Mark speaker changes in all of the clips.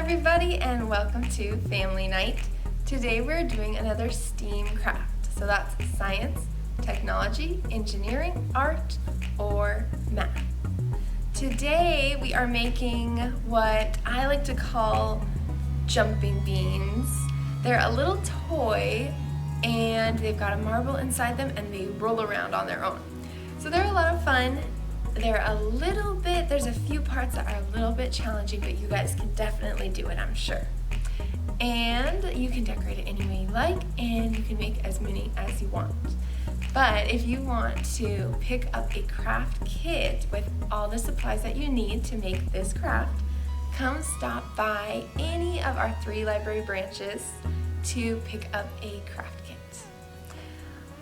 Speaker 1: everybody, and welcome to Family Night. Today we're doing another STEAM craft. So that's science, technology, engineering, art, or math. Today we are making what I like to call jumping beans. They're a little toy and they've got a marble inside them and they roll around on their own. So they're a lot of fun. There's a few parts that are a little bit challenging, but you guys can definitely do it, I'm sure. And you can decorate it any way you like, and you can make as many as you want. But if you want to pick up a craft kit with all the supplies that you need to make this craft, come stop by any of our 3 library branches to pick up a craft kit.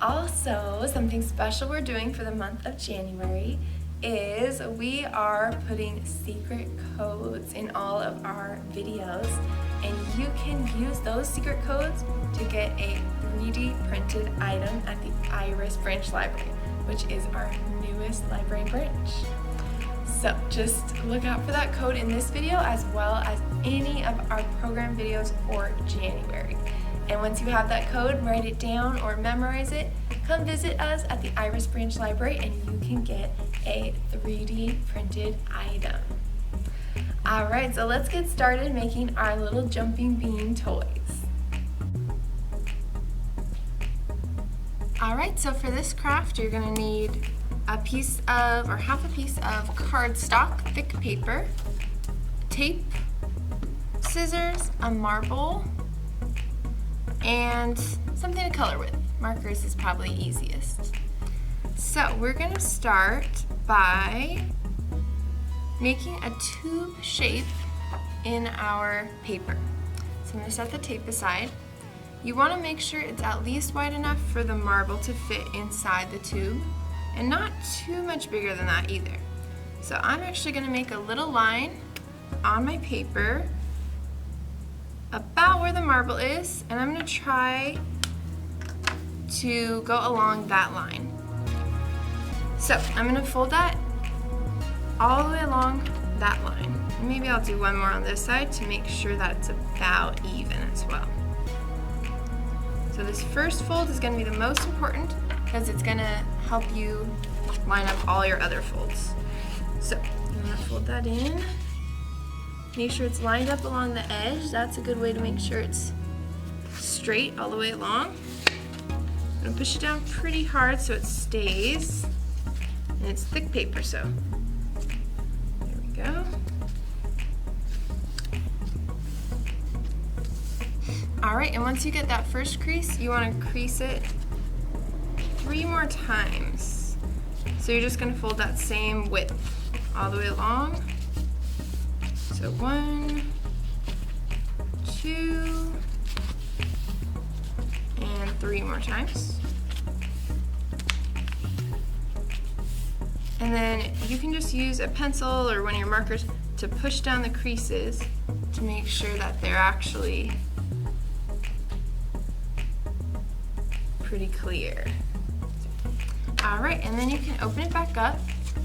Speaker 1: Also, something special we're doing for the month of January is we are putting secret codes in all of our videos, and you can use those secret codes to get a 3D printed item at the Iris Branch Library, which is our newest library branch. So just look out for that code in this video as well as any of our program videos for January. And once you have that code, write it down or memorize it. Come visit us at the Iris Branch Library and you can get a 3D printed item. Alright, so let's get started making our little jumping bean toys. Alright, so for this craft you're going to need half a piece of cardstock, thick paper, tape, scissors, a marble, and something to color with. Markers is probably easiest. So we're going to start by making a tube shape in our paper. So I'm going to set the tape aside. You want to make sure it's at least wide enough for the marble to fit inside the tube, and not too much bigger than that either. So I'm actually going to make a little line on my paper about where the marble is, and I'm going to try to go along that line. So I'm going to fold that all the way along that line. And maybe I'll do one more on this side to make sure that it's about even as well. So this first fold is going to be the most important because it's going to help you line up all your other folds. So I'm going to fold that in. Make sure it's lined up along the edge. That's a good way to make sure it's straight all the way along. I'm going to push it down pretty hard so it stays. And it's thick paper, so there we go. Alright, and once you get that first crease, you want to crease it 3 more times. So you're just going to fold that same width all the way along. So 1, 2, and 3 more times. And then you can just use a pencil or one of your markers to push down the creases to make sure that they're actually pretty clear. Alright, and then you can open it back up.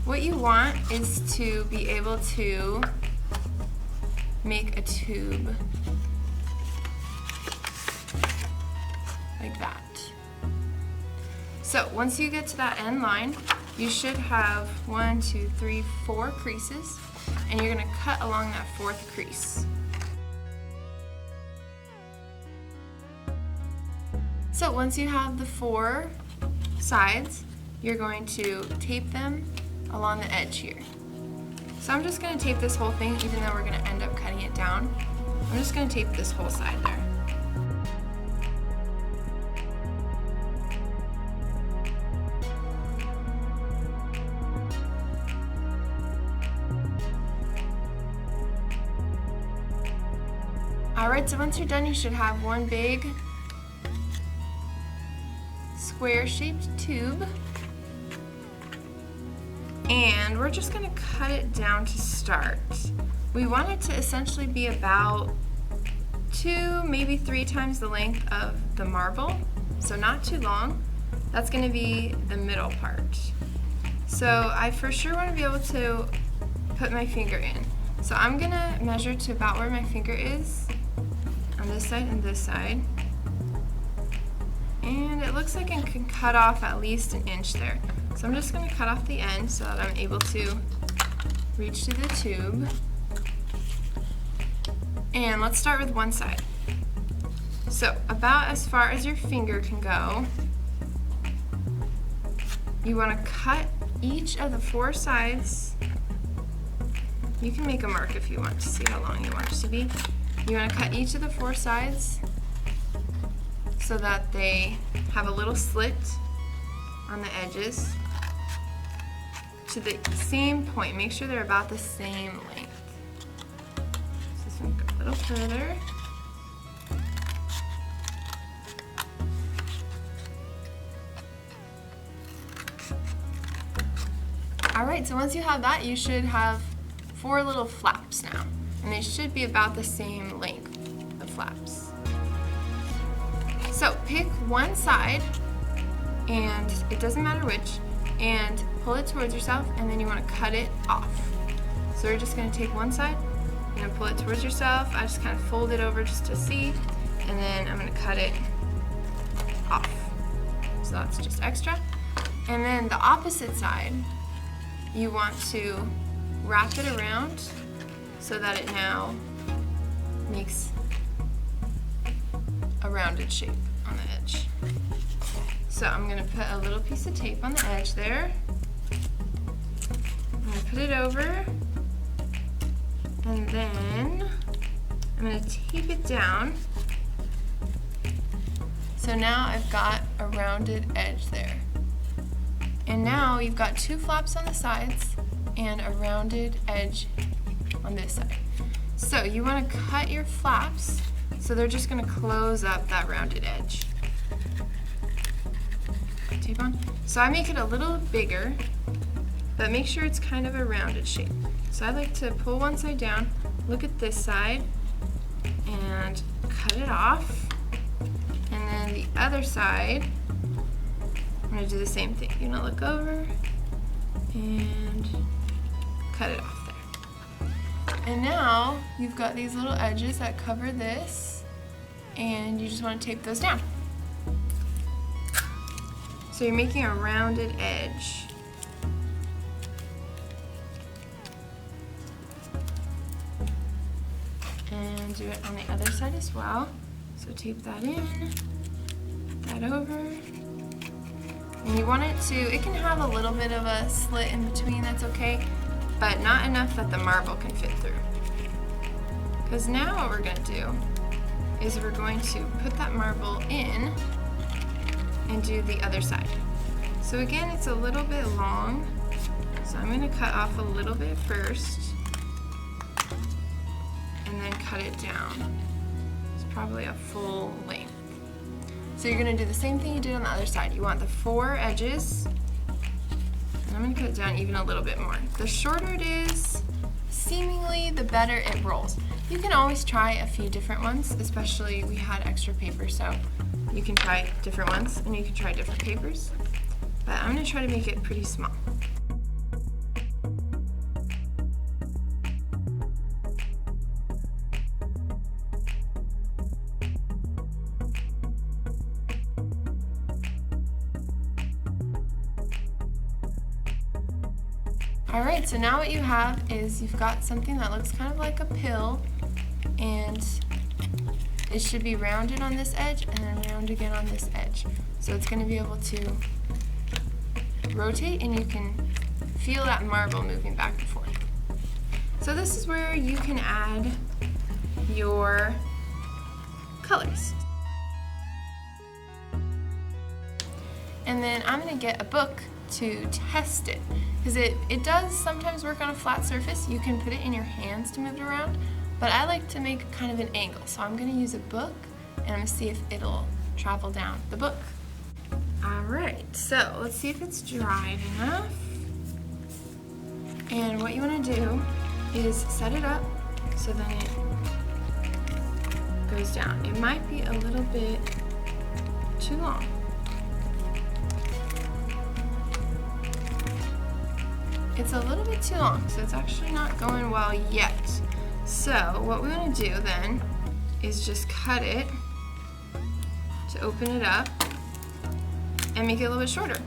Speaker 1: What you want is to be able to make a tube like that. So once you get to that end line, you should have 1, 2, 3, 4 creases, and you're going to cut along that 4th crease. So once you have the 4 sides, you're going to tape them along the edge here. So I'm just going to tape this whole thing, even though we're going to end up cutting it down. I'm just going to tape this whole side there. Alright, so once you're done, you should have one big square-shaped tube. And we're just going to cut it down to start. We want it to essentially be about 2, maybe 3 times the length of the marble, so not too long. That's going to be the middle part. So I for sure want to be able to put my finger in. So I'm gonna measure to about where my finger is on this side and this side. And it looks like I can cut off at least an inch there. So I'm just gonna cut off the end so that I'm able to reach to the tube. And let's start with one side. So about as far as your finger can go, you want to cut each of the 4 sides. You can make a mark if you want to see how long you want it to be. You want to cut each of the 4 sides so that they have a little slit on the edges to the same point. Make sure they're about the same length. So this one go a little further. Alright, so once you have that, you should have 4 little flaps now. And they should be about the same length, the flaps. So pick one side, and it doesn't matter which, and pull it towards yourself, and then you want to cut it off. So we're just going to take one side, you're going to pull it towards yourself. I just kind of fold it over just to see, and then I'm going to cut it off. So that's just extra. And then the opposite side, you want to wrap it around so that it now makes a rounded shape on the edge. So I'm going to put a little piece of tape on the edge there. I'm going to put it over, and then I'm going to tape it down. So now I've got a rounded edge there. And now you've got 2 flaps on the sides and a rounded edge on this side. So you want to cut your flaps so they're just going to close up that rounded edge. Tape on. So I make it a little bigger, but make sure it's kind of a rounded shape. So I like to pull one side down, look at this side, and cut it off. And then the other side, I'm going to do the same thing. You're going to look over and cut it off there. And now you've got these little edges that cover this, and you just want to tape those down. So you're making a rounded edge. And do it on the other side as well. So tape that in, put that over. And you want it to, it can have a little bit of a slit in between, that's okay, but not enough that the marble can fit through. Because now what we're going to do is we're going to put that marble in and do the other side. So again, it's a little bit long, so I'm going to cut off a little bit first and then cut it down. It's probably a full length. So you're going to do the same thing you did on the other side. You want the 4 edges, and I'm going to cut it down even a little bit more. The shorter it is, seemingly the better it rolls. You can always try a few different ones, especially we had extra paper, so you can try different ones and you can try different papers. But I'm going to try to make it pretty small. Alright, so now what you have is you've got something that looks kind of like a pill, and it should be rounded on this edge and then round again on this edge. So it's going to be able to rotate, and you can feel that marble moving back and forth. So this is where you can add your colors. And then I'm going to get a book to test it, because it does sometimes work on a flat surface. You can put it in your hands to move it around, but I like to make kind of an angle. So I'm going to use a book, and I'm going to see if it'll travel down the book. Alright, so let's see if it's dried enough. And what you want to do is set it up so then it goes down. It might be a little bit too long. it's a little bit too long, so it's actually not going well yet. So what we want to do then is just cut it to open it up and make it a little bit shorter.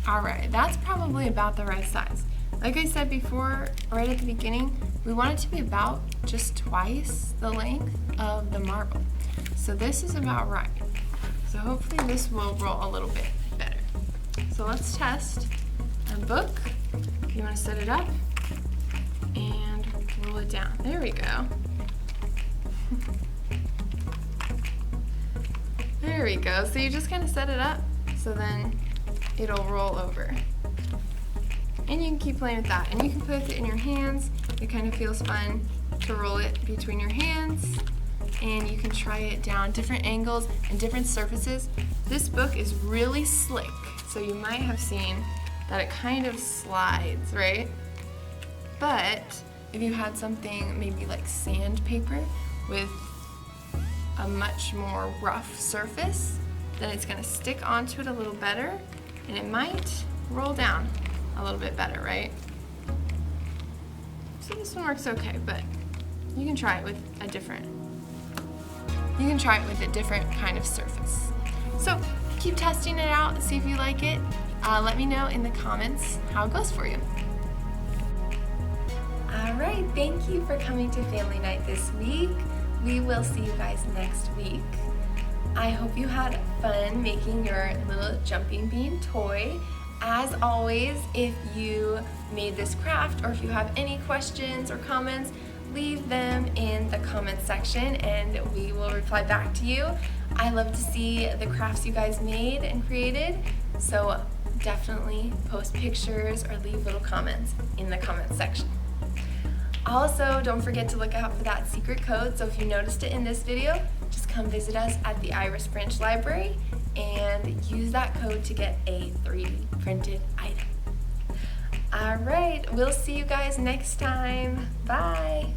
Speaker 1: All right, that's probably about the right size. Like I said before, right at the beginning, we want it to be about just twice the length of the marble. So this is about right. So hopefully this will roll a little bit better. So let's test our book. You want to set it up and roll it down. There we go. There we go. So you just kind of set it up so then it'll roll over. And you can keep playing with that. And you can put it in your hands. It kind of feels fun to roll it between your hands. And you can try it down different angles and different surfaces. This book is really slick, so you might have seen that it kind of slides, right? But if you had something maybe like sandpaper with a much more rough surface, then it's gonna stick onto it a little better and it might roll down a little bit better, right? So this one works okay, but you can try it with a different kind of surface. So keep testing it out and see if you like it. Let me know in the comments how it goes for you. All right, thank you for coming to family night this week. We will see you guys next week. I hope you had fun making your little jumping bean toy. As always, if you made this craft or if you have any questions or comments, leave them in the comment section and we will reply back to you. I love to see the crafts you guys made and created, so definitely post pictures or leave little comments in the comment section. Also, don't forget to look out for that secret code, so if you noticed it in this video, just come visit us at the Iris Branch Library and use that code to get a 3D printed item. All right, we'll see you guys next time. Bye.